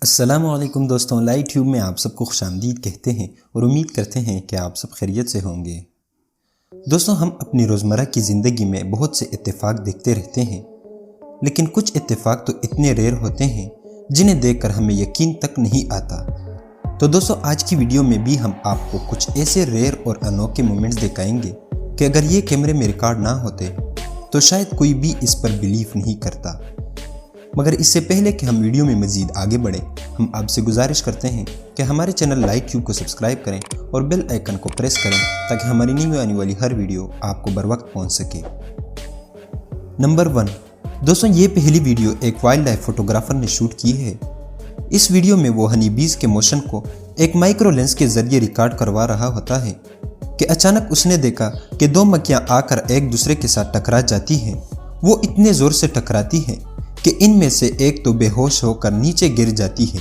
अस्सलामुअलैकुम दोस्तों, light tube में आप सबको खुशामदीद कहते हैं और उम्मीद करते हैं कि आप सब खैरियत से होंगे। दोस्तों, हम अपनी रोज़मर्रा की ज़िंदगी में बहुत से इत्तेफाक देखते रहते हैं, लेकिन कुछ इत्तेफाक तो इतने रेयर होते हैं जिन्हें देखकर हमें यकीन तक नहीं आता। तो दोस्तों, आज की वीडियो में भी हम आपको कुछ ऐसे रेयर और अनोखे मोमेंट्स दिखाएंगे कि अगर ये कैमरे में रिकॉर्ड ना होते तो शायद कोई भी इस पर बिलीव नहीं करता। मगर इससे पहले कि हम वीडियो में मज़ीद आगे बढ़ें, हम आपसे गुजारिश करते हैं कि हमारे चैनल लाइट ट्यूब को सब्सक्राइब करें और बेल आइकन को प्रेस करें ताकि हमारी न्यू आने वाली हर वीडियो आपको बर वक्त पहुँच सके। नंबर 1 दोस्तों, ये पहली वीडियो एक वाइल्ड लाइफ फोटोग्राफर ने शूट की है। इस वीडियो में वो हनी बीज के मोशन को एक माइक्रो लेंस के जरिए रिकॉर्ड करवा रहा होता है कि अचानक उसने देखा कि दो मक्खियाँ आकर एक दूसरे के साथ टकरा जाती हैं। वो इतने ज़ोर से टकराती हैं कि इनमें से एक तो बेहोश होकर नीचे गिर जाती है।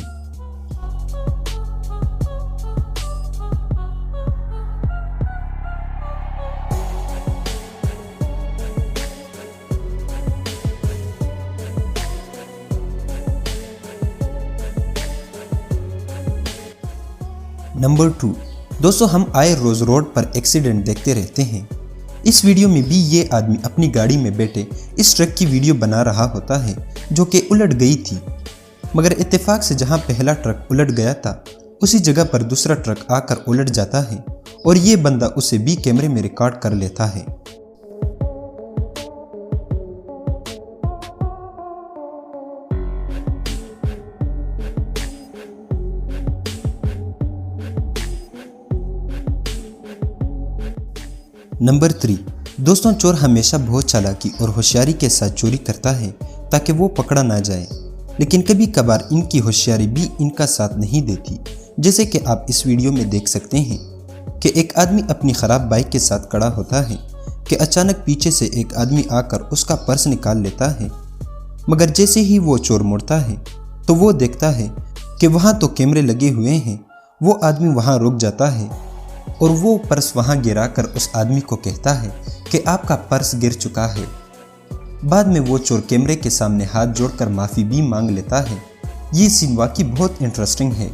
नंबर 2 दोस्तों, हम आए रोज रोड पर एक्सीडेंट देखते रहते हैं। इस वीडियो में भी ये आदमी अपनी गाड़ी में बैठे इस ट्रक की वीडियो बना रहा होता है जो कि उलट गई थी। मगर इत्तेफाक से जहां पहला ट्रक उलट गया था उसी जगह पर दूसरा ट्रक आकर उलट जाता है और ये बंदा उसे भी कैमरे में रिकॉर्ड कर लेता है। नंबर 3 दोस्तों, चोर हमेशा बहुत चालाकी और होशियारी के साथ चोरी करता है ताकि वो पकड़ा ना जाए, लेकिन कभी कभार इनकी होशियारी भी इनका साथ नहीं देती। जैसे कि आप इस वीडियो में देख सकते हैं कि एक आदमी अपनी ख़राब बाइक के साथ खड़ा होता है कि अचानक पीछे से एक आदमी आकर उसका पर्स निकाल लेता है। मगर जैसे ही वो चोर मुड़ता है तो वो देखता है कि वहाँ तो कैमरे लगे हुए हैं। वो आदमी वहाँ रुक जाता है और वो पर्स वहाँ गिराकर उस आदमी को कहता है कि आपका पर्स गिर चुका है। बाद में वो चोर कैमरे के सामने हाथ जोड़कर माफ़ी भी मांग लेता है। ये सीन वाकई बहुत इंटरेस्टिंग है।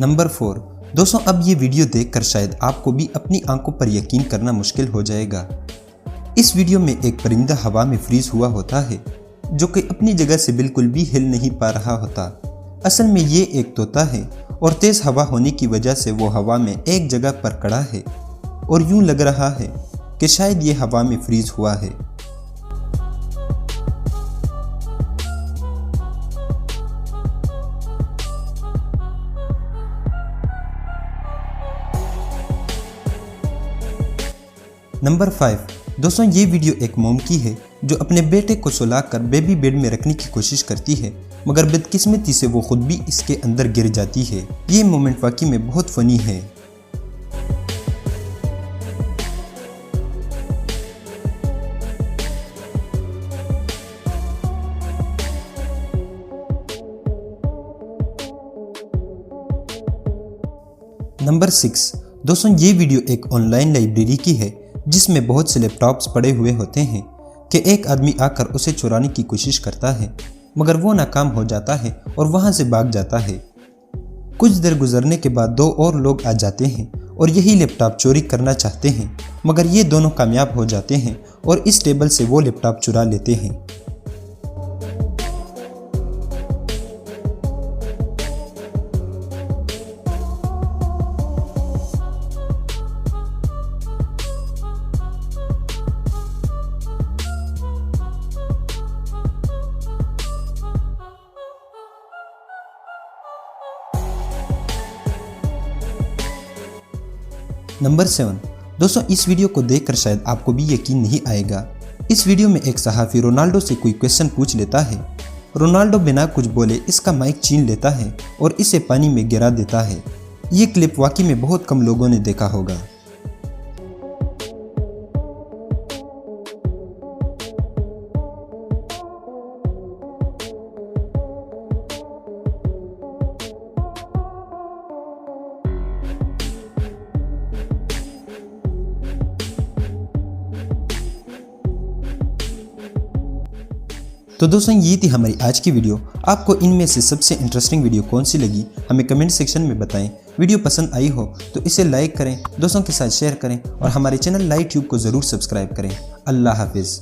नंबर 4 दोस्तों, अब ये वीडियो देखकर शायद आपको भी अपनी आंखों पर यकीन करना मुश्किल हो जाएगा। इस वीडियो में एक परिंदा हवा में फ्रीज हुआ होता है जो कि अपनी जगह से बिल्कुल भी हिल नहीं पा रहा होता। असल में ये एक तोता है और तेज हवा होने की वजह से वो हवा में एक जगह पर खड़ा है और यूं लग रहा है कि शायद ये हवा में फ्रीज हुआ है। नंबर 5 दोस्तों, ये वीडियो एक मॉम की है जो अपने बेटे को सुलाकर बेबी बेड में रखने की कोशिश करती है, मगर बदकिस्मती से वो खुद भी इसके अंदर गिर जाती है। ये मोमेंट वाकई में बहुत फनी है। नंबर 6 दोस्तों, ये वीडियो एक ऑनलाइन लाइब्रेरी की है जिसमें बहुत से लैपटॉप्स पड़े हुए होते हैं कि एक आदमी आकर उसे चुराने की कोशिश करता है, मगर वो नाकाम हो जाता है और वहाँ से भाग जाता है। कुछ देर गुजरने के बाद दो और लोग आ जाते हैं और यही लैपटॉप चोरी करना चाहते हैं, मगर ये दोनों कामयाब हो जाते हैं और इस टेबल से वो लैपटॉप चुरा लेते हैं। नंबर 7 दोस्तों, इस वीडियो को देखकर शायद आपको भी यकीन नहीं आएगा। इस वीडियो में एक सहाफ़ी रोनाल्डो से कोई क्वेश्चन पूछ लेता है रोनाल्डो बिना कुछ बोले इसका माइक छीन लेता है और इसे पानी में गिरा देता है। ये क्लिप वाकई में बहुत कम लोगों ने देखा होगा। तो दोस्तों ये थी हमारी आज की वीडियो। आपको इनमें से सबसे इंटरेस्टिंग वीडियो कौन सी लगी हमें कमेंट सेक्शन में बताएं। वीडियो पसंद आई हो तो इसे लाइक करें, दोस्तों के साथ शेयर करें और हमारे चैनल लाइट ट्यूब को ज़रूर सब्सक्राइब करें। अल्लाह हाफिज़।